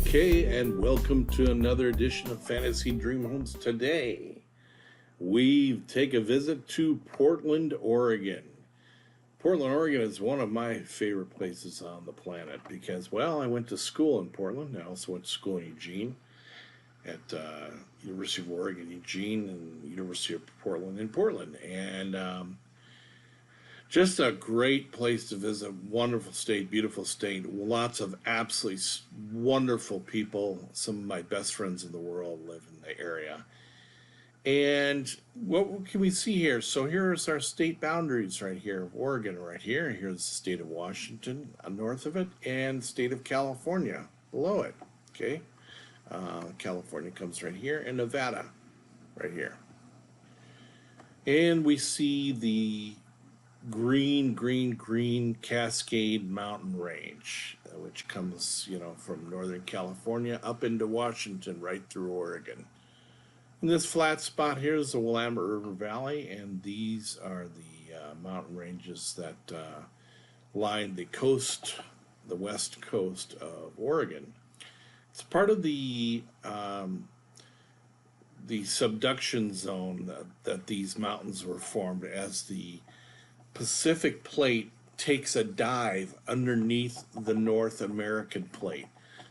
Okay, and welcome to another edition of Fantasy Dream Homes. Today, we take a visit to Portland, Oregon. Portland, Oregon is one of my favorite places on the planet because, well, I went to school in Portland. I also went to school in Eugene at University of Oregon, Eugene, and University of Portland in Portland. And just a great place to visit. Wonderful state, beautiful state. Lots of absolutely wonderful people. Some of my best friends in the world live in the area. And what can we see here? So here's our state boundaries right here. Oregon right here. Here's the state of Washington north of it, and the state of California below it. Okay, California comes right here, and Nevada right here. And we see the green Cascade Mountain Range, which comes, from Northern California up into Washington, right through Oregon. And this flat spot here is the Willamette River Valley, and these are the mountain ranges that line the coast, the west coast of Oregon. It's part of the subduction zone that these mountains were formed as the Pacific plate takes a dive underneath the North American plate.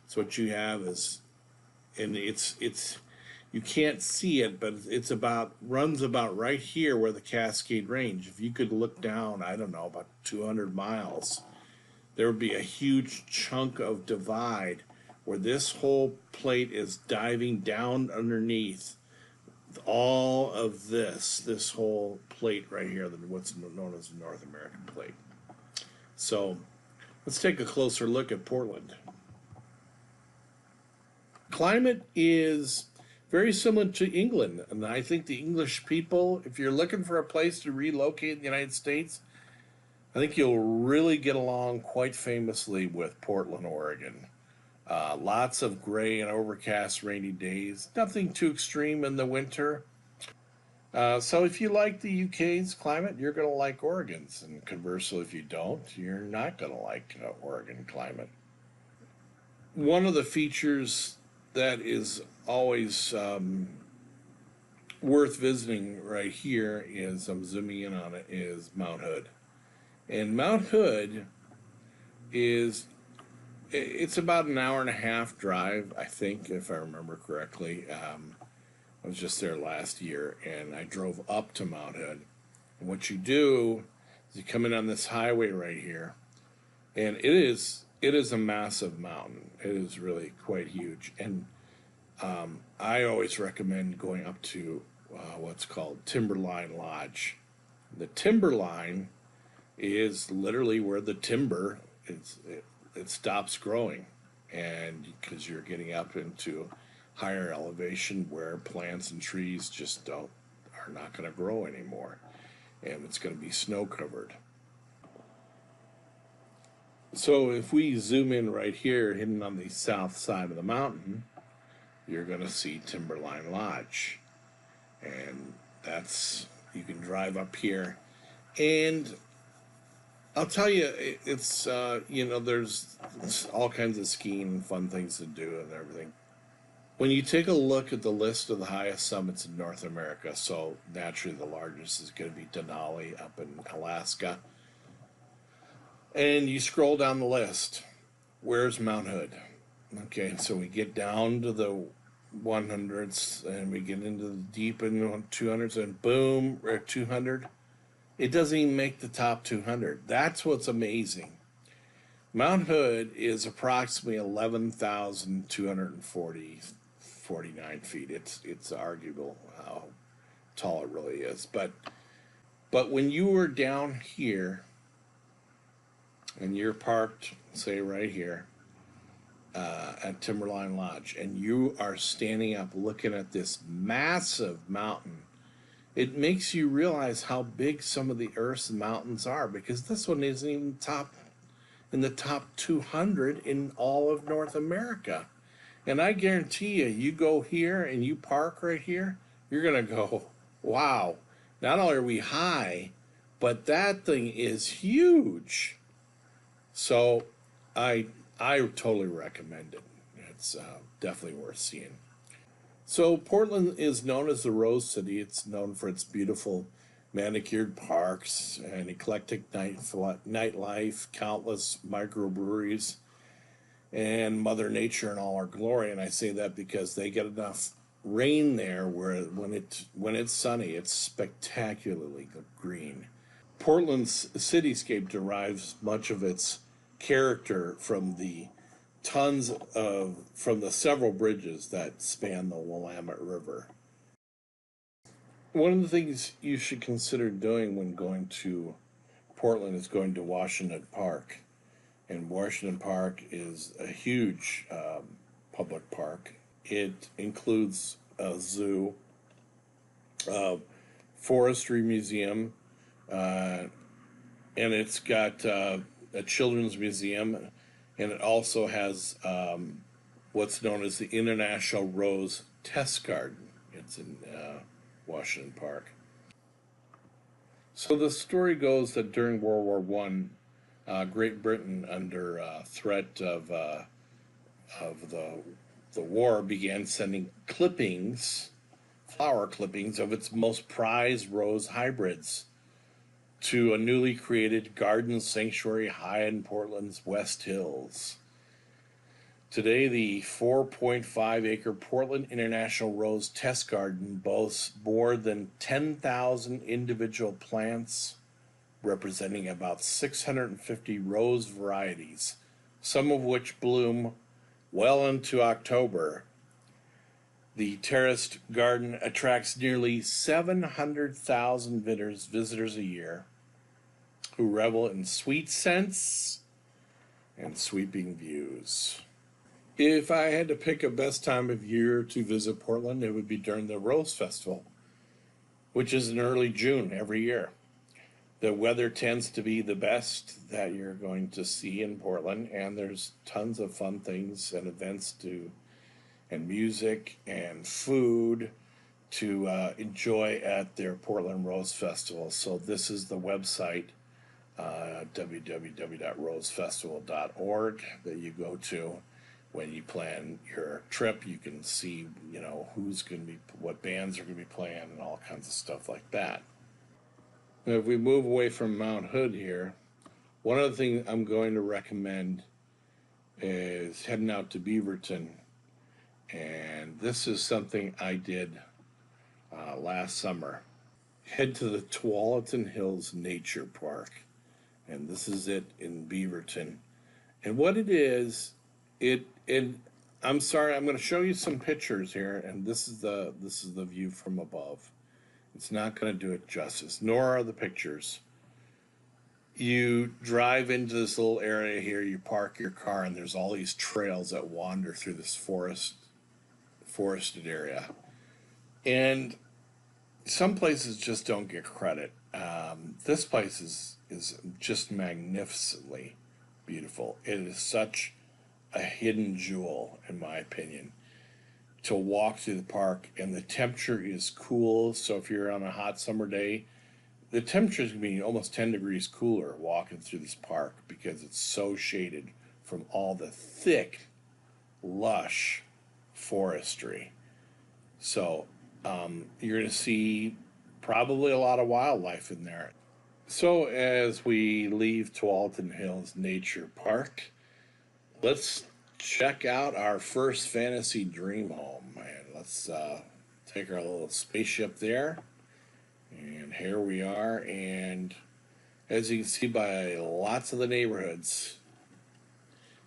So what you have is, and it's you can't see it, but it's runs about right here where the Cascade Range. If you could look down, I don't know, about 200 miles, there would be a huge chunk of divide where this whole plate is diving down underneath all of this whole plate right here, what's known as the North American plate. So let's take a closer look at Portland. Climate is very similar to England, and I think the English people, if you're looking for a place to relocate in the United States, I think you'll really get along quite famously with Portland, Oregon. Lots of gray and overcast rainy days, nothing too extreme in the winter. So if you like the UK's climate, you're going to like Oregon's, and conversely, if you don't, you're not going to like Oregon climate. One of the features that is always worth visiting right here is, I'm zooming in on it, is Mount Hood. And Mount Hood it's about an hour and a half drive, I think, if I remember correctly. I was just there last year, and I drove up to Mount Hood. And what you do is you come in on this highway right here, and it is a massive mountain. It is really quite huge. And I always recommend going up to what's called Timberline Lodge. The Timberline is literally where the timber it stops growing, and because you're getting up into higher elevation where plants and trees just are not going to grow anymore, and it's going to be snow covered. So if we zoom in right here, hidden on the south side of the mountain, you're going to see Timberline Lodge, and you can drive up here, and I'll tell you, it's there's all kinds of skiing and fun things to do and everything. When you take a look at the list of the highest summits in North America, so naturally the largest is going to be Denali up in Alaska, and you scroll down the list, where's Mount Hood? Okay, so we get down to the 100s, and we get into the deep in the 200s, and boom, we're at 200. It doesn't even make the top 200. That's what's amazing. Mount Hood is approximately 11,249 feet. It's arguable how tall it really is. But when you were down here and you're parked, say right here, at Timberline Lodge, and you are standing up looking at this massive mountain, it makes you realize how big some of the Earth's mountains are, because this one isn't even in the top 200 in all of North America. And I guarantee you go here and you park right here, you're going to go, wow, not only are we high, but that thing is huge. So I totally recommend it. It's definitely worth seeing. So Portland is known as the Rose City. It's known for its beautiful manicured parks and eclectic nightlife, countless microbreweries, and Mother Nature in all her glory. And I say that because they get enough rain there where when it's sunny, it's spectacularly green. Portland's cityscape derives much of its character from the several bridges that span the Willamette River. One of the things you should consider doing when going to Portland is going to Washington Park. And Washington Park is a huge public park. It includes a zoo, a forestry museum, and it's got a children's museum, and it also has what's known as the International Rose Test Garden. It's in Washington Park. So the story goes that during World War One, Great Britain, under threat of the war, began sending flower clippings of its most prized rose hybrids to a newly created garden sanctuary high in Portland's West Hills. Today, the 4.5-acre Portland International Rose Test Garden boasts more than 10,000 individual plants representing about 650 rose varieties, some of which bloom well into October. The terraced garden attracts nearly 700,000 visitors a year who revel in sweet scents and sweeping views. If I had to pick a best time of year to visit Portland, it would be during the Rose Festival, which is in early June every year. The weather tends to be the best that you're going to see in Portland, and there's tons of fun things and events and music and food to enjoy at their Portland Rose Festival. So this is the website, www.rosefestival.org, that you go to when you plan your trip. You can see, what bands are going to be playing and all kinds of stuff like that. Now, if we move away from Mount Hood here, one other thing I'm going to recommend is heading out to Beaverton. And this is something I did last summer. Head to the Tualatin Hills Nature Park. And this is it in Beaverton. And what it is, I'm sorry, I'm going to show you some pictures here, and this is the view from above. It's not going to do it justice, nor are the pictures. You drive into this little area here, you park your car, and there's all these trails that wander through this forested area. And some places just don't get credit. This place is just magnificently beautiful. It is such a hidden jewel, in my opinion, to walk through the park, and the temperature is cool. So if you're on a hot summer day, the temperature is going to be almost 10 degrees cooler walking through this park because it's so shaded from all the thick, lush forestry. So you're going to see probably a lot of wildlife in there. So as we leave Tualatin Hills Nature Park, let's check out our first fantasy dream home. And let's take our little spaceship there. And here we are. And as you can see by lots of the neighborhoods,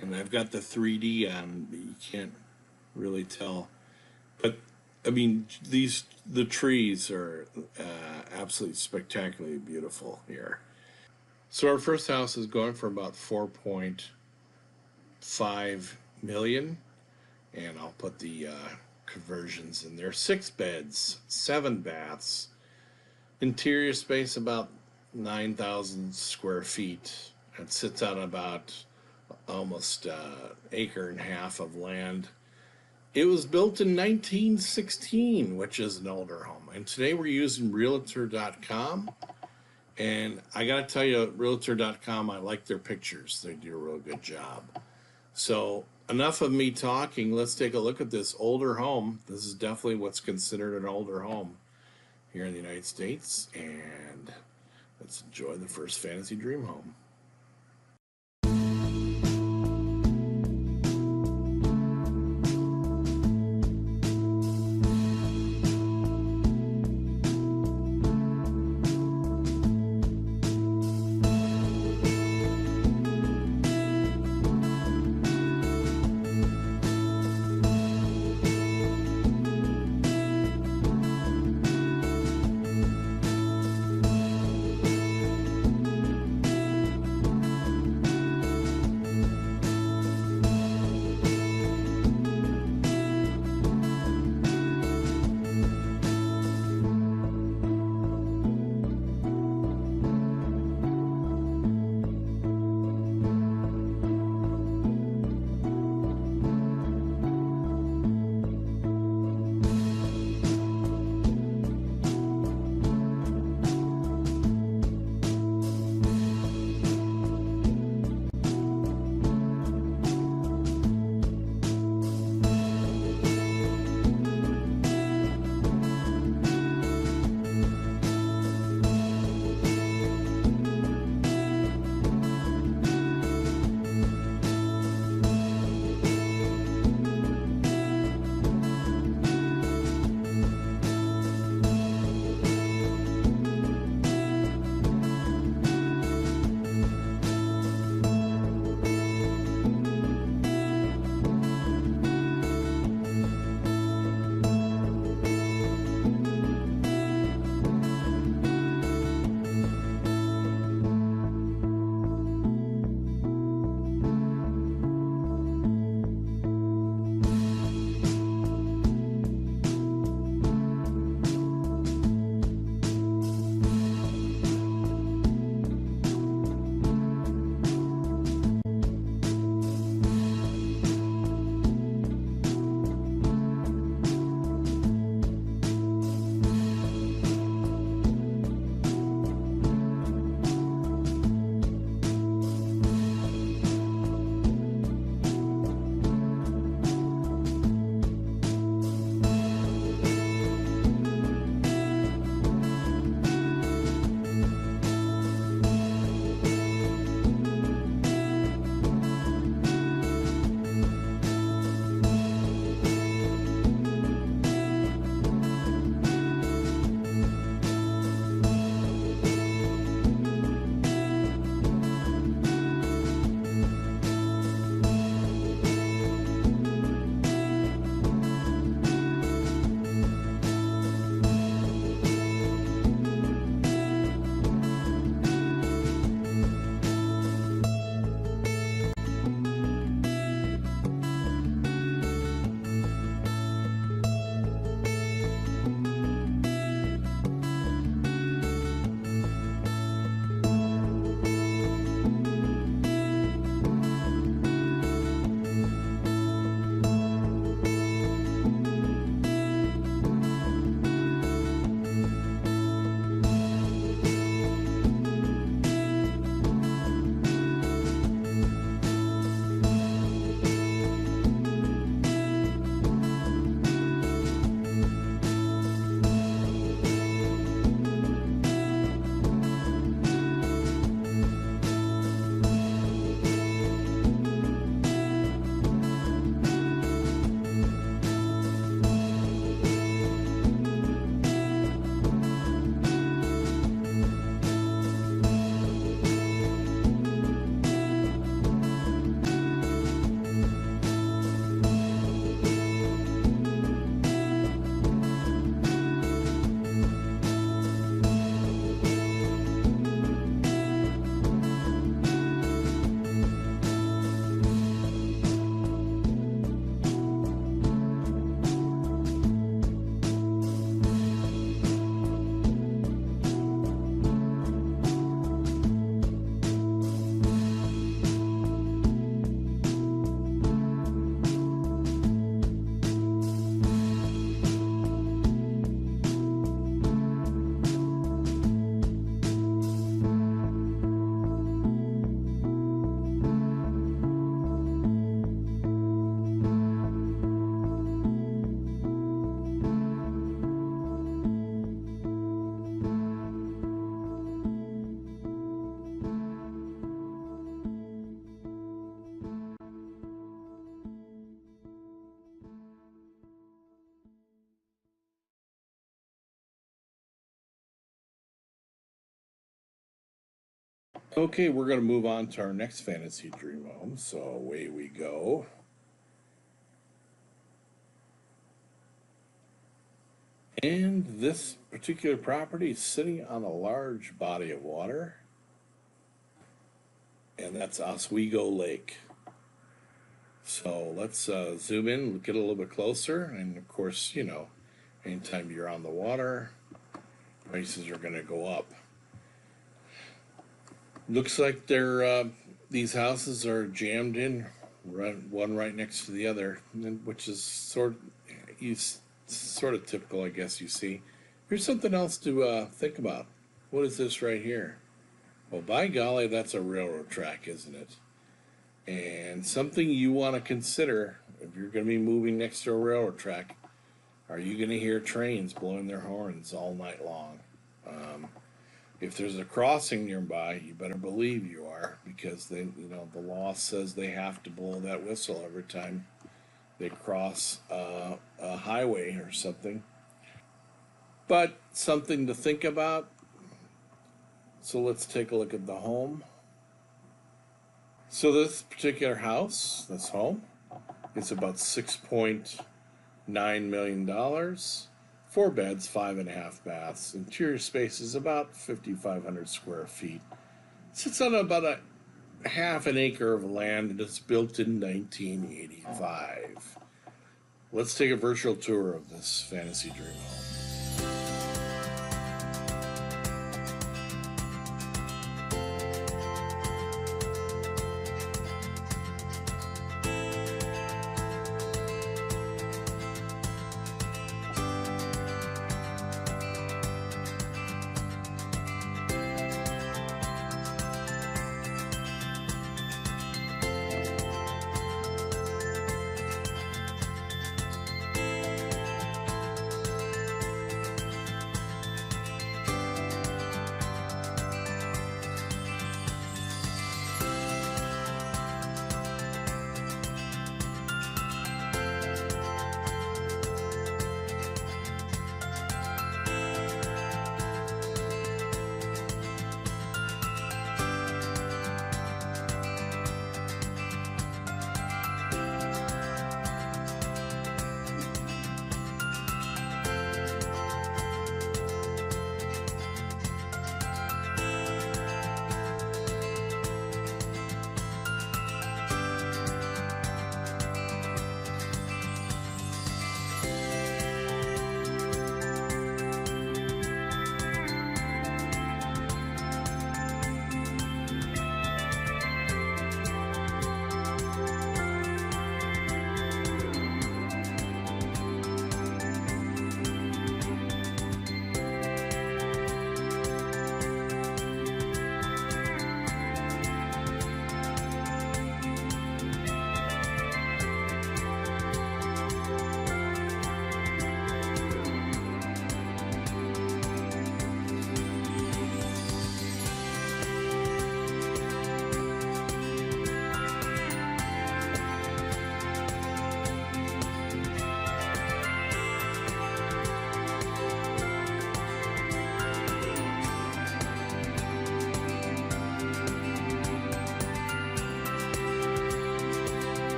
and I've got the 3D on, but you can't really tell. But I mean, the trees are absolutely spectacularly beautiful here. So our first house is going for about 4.5 million, and I'll put the conversions in there. 6 beds, 7 baths, interior space about 9,000 square feet. It sits on about almost acre and a half of land. It was built in 1916, which is an older home. And today we're using Realtor.com. And I got to tell you, Realtor.com, I like their pictures. They do a real good job. So enough of me talking. Let's take a look at this older home. This is definitely what's considered an older home here in the United States, and let's enjoy the first fantasy dream home. Okay, we're going to move on to our next fantasy dream home. So away we go. And this particular property is sitting on a large body of water, and that's Oswego Lake. So let's zoom in, get a little bit closer, and of course, you know, anytime you're on the water, prices are going to go up. Looks like these houses are jammed in, one right next to the other, which is sort of typical, I guess you see. Here's something else to think about. What is this right here? Well, by golly, that's a railroad track, isn't it? And something you want to consider if you're going to be moving next to a railroad track, are you going to hear trains blowing their horns all night long? If there's a crossing nearby, you better believe you are, because the law says they have to blow that whistle every time they cross a highway or something. But something to think about. So let's take a look at the home. So this particular house, this home, is about $6.9 million. 4 beds, 5.5 baths. Interior space is about 5,500 square feet. Sits on about a half an acre of land and it's built in 1985. Let's take a virtual tour of this fantasy dream home.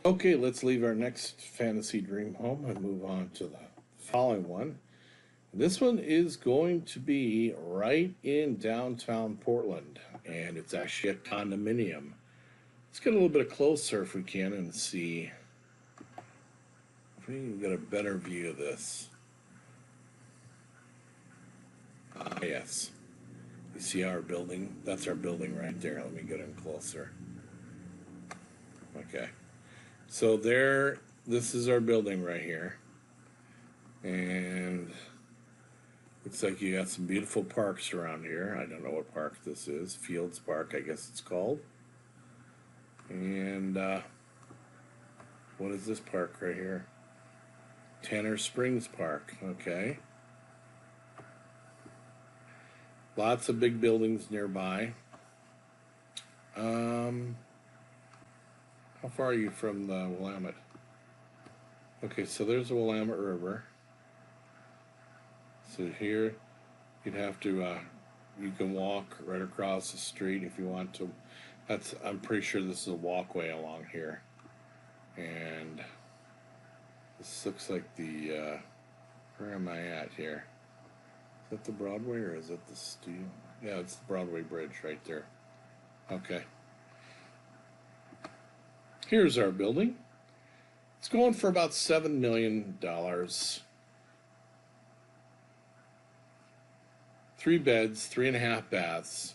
Okay, let's leave our next fantasy dream home and move on to the following one. This one is going to be right in downtown Portland, and it's actually a condominium. Let's get a little bit closer if we can and see if we can get a better view of this. Yes. You see our building? That's our building right there. Let me get in closer. Okay. So there, this is our building right here. And looks like you got some beautiful parks around here. I don't know what park this is. Fields Park, I guess it's called. And what is this park right here? Tanner Springs Park. Okay. Lots of big buildings nearby. How far are you from the Willamette? Okay, so there's the Willamette River. So here, you'd have to, you can walk right across the street if you want to. I'm pretty sure this is a walkway along here. And this looks like the, where am I at here? Is that the Broadway or is it the steel? Yeah, it's the Broadway Bridge right there. Okay. Here's our building. It's going for about $7 million. 3 beds, 3.5 baths.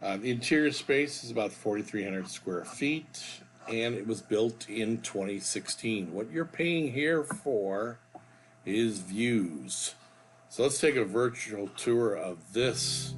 The interior space is about 4,300 square feet, and it was built in 2016. What you're paying here for is views. So let's take a virtual tour of this.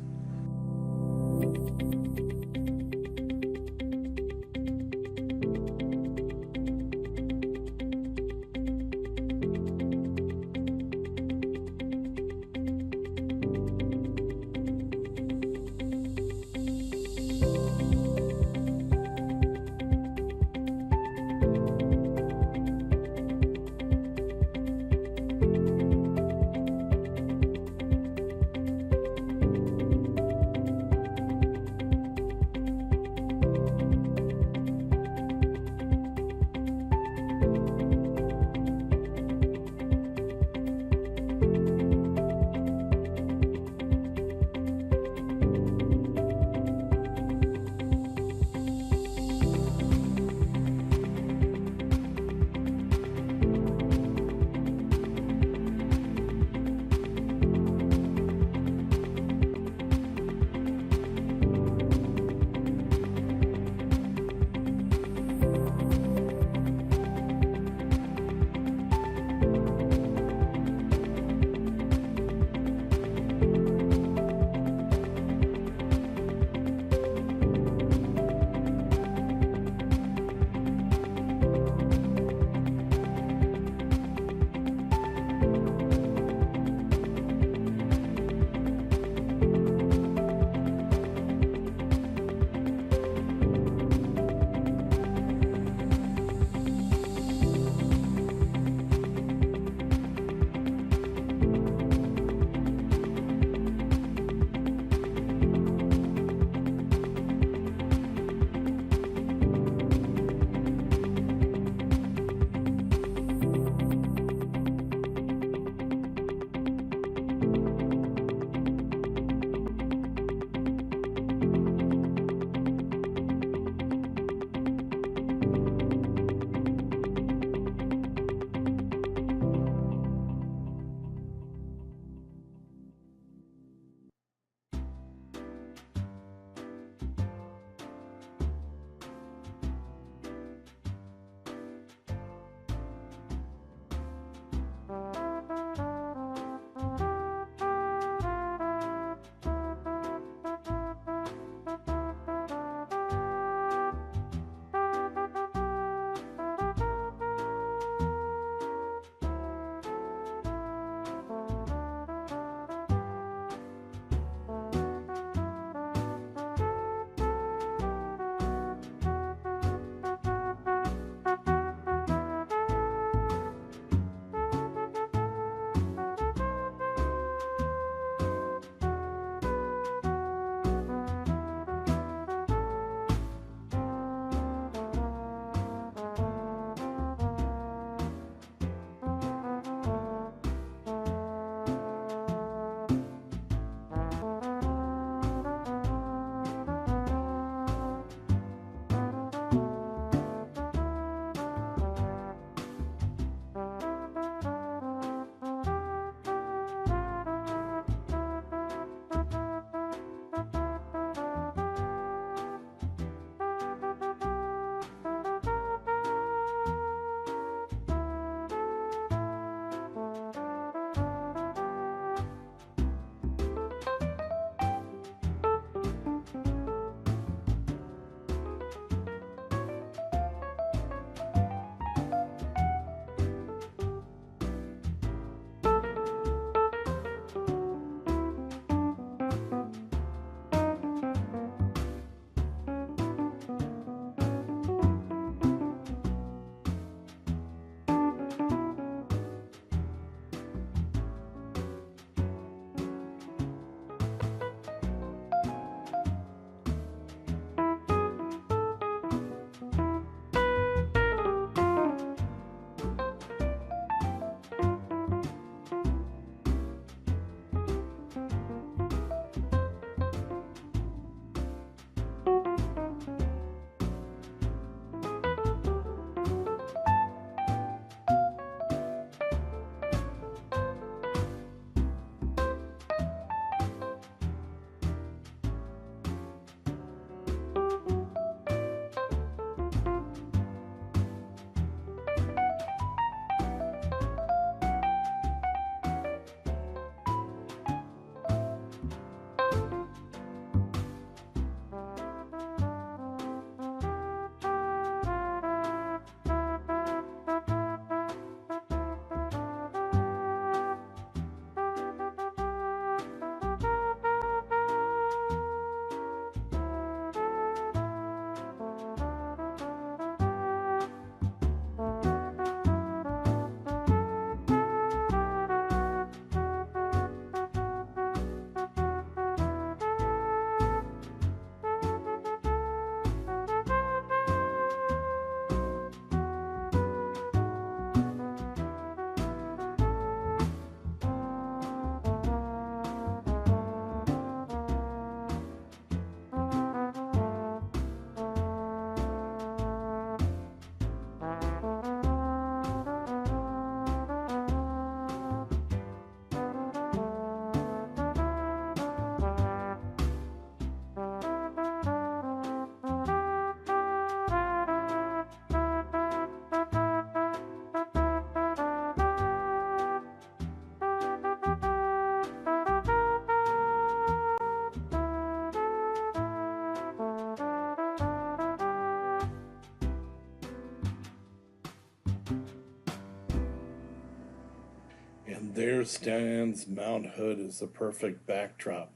there stands Mount Hood as the perfect backdrop.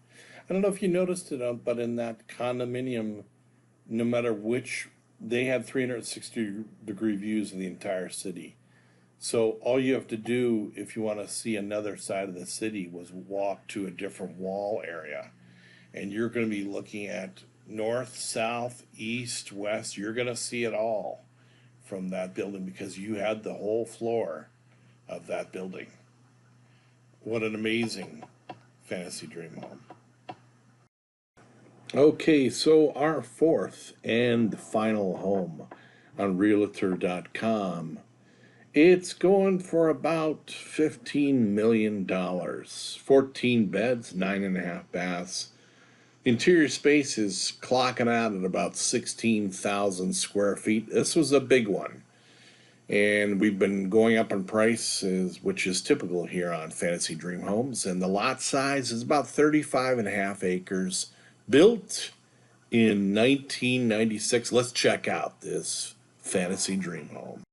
I don't know if you noticed it, but in that condominium, no matter which, they had 360-degree views of the entire city. So all you have to do if you want to see another side of the city was walk to a different wall area. And you're going to be looking at north, south, east, west. You're going to see it all from that building because you had the whole floor of that building. What an amazing fantasy dream home. Okay, so our fourth and final home on Realtor.com. It's going for about $15 million. 14 beds, 9.5 baths. Interior space is clocking out at about 16,000 square feet. This was a big one. And we've been going up in prices, which is typical here on Fantasy Dream Homes. And the lot size is about 35.5 acres, built in 1996. Let's check out this Fantasy Dream Home.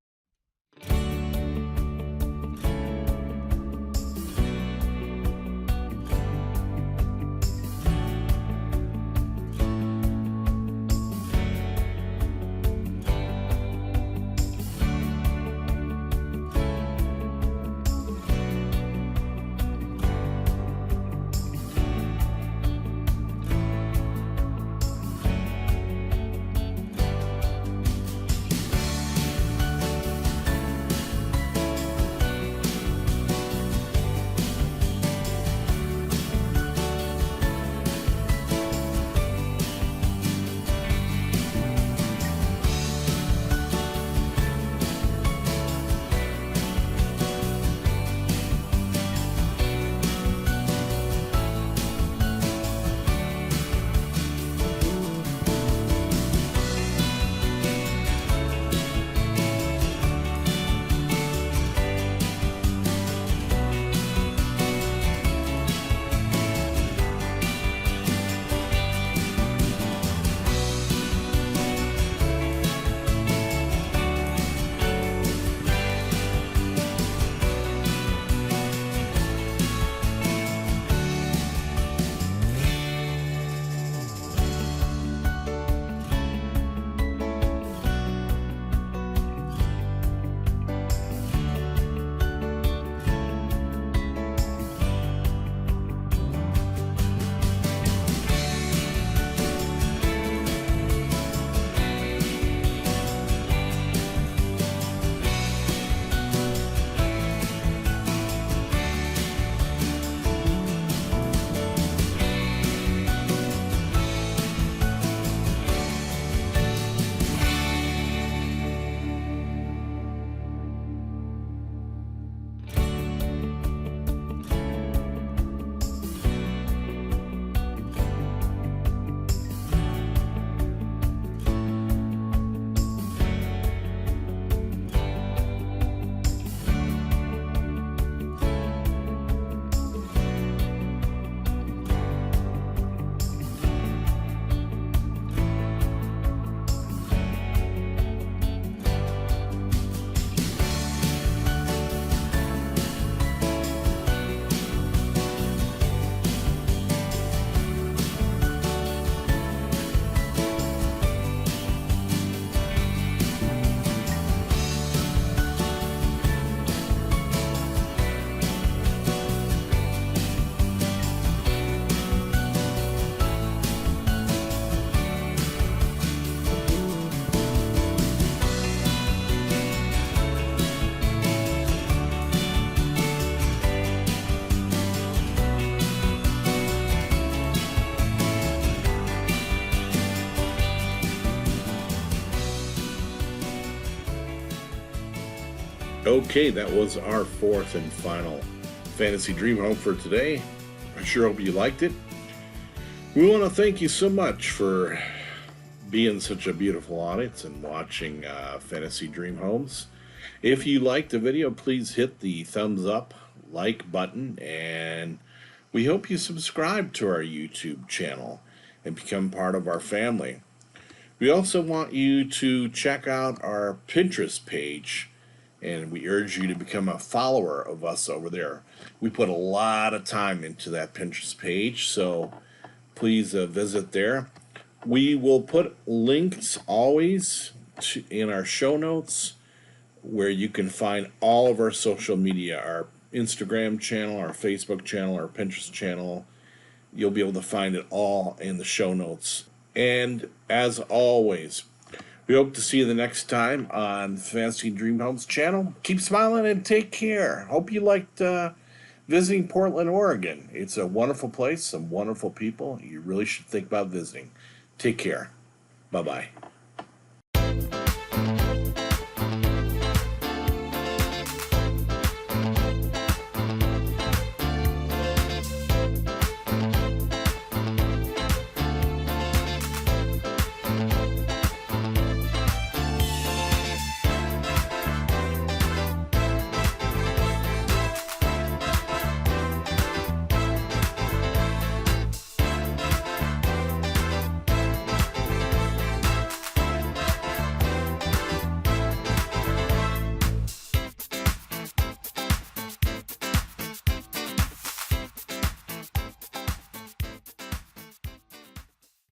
Okay, that was our fourth and final Fantasy Dream Home for today. I sure hope you liked it. We want to thank you so much for being such a beautiful audience and watching Fantasy Dream Homes. If you liked the video, please hit the thumbs up, like button, and we hope you subscribe to our YouTube channel and become part of our family. We also want you to check out our Pinterest page and we urge you to become a follower of us over there. We put a lot of time into that Pinterest page, so please visit there. We will put links always in our show notes where you can find all of our social media, our Instagram channel, our Facebook channel, our Pinterest channel. You'll be able to find it all in the show notes. And as always, we hope to see you the next time on Fantasy Dream Homes channel. Keep smiling and take care. Hope you liked visiting Portland, Oregon. It's a wonderful place, some wonderful people. You really should think about visiting. Take care. Bye-bye.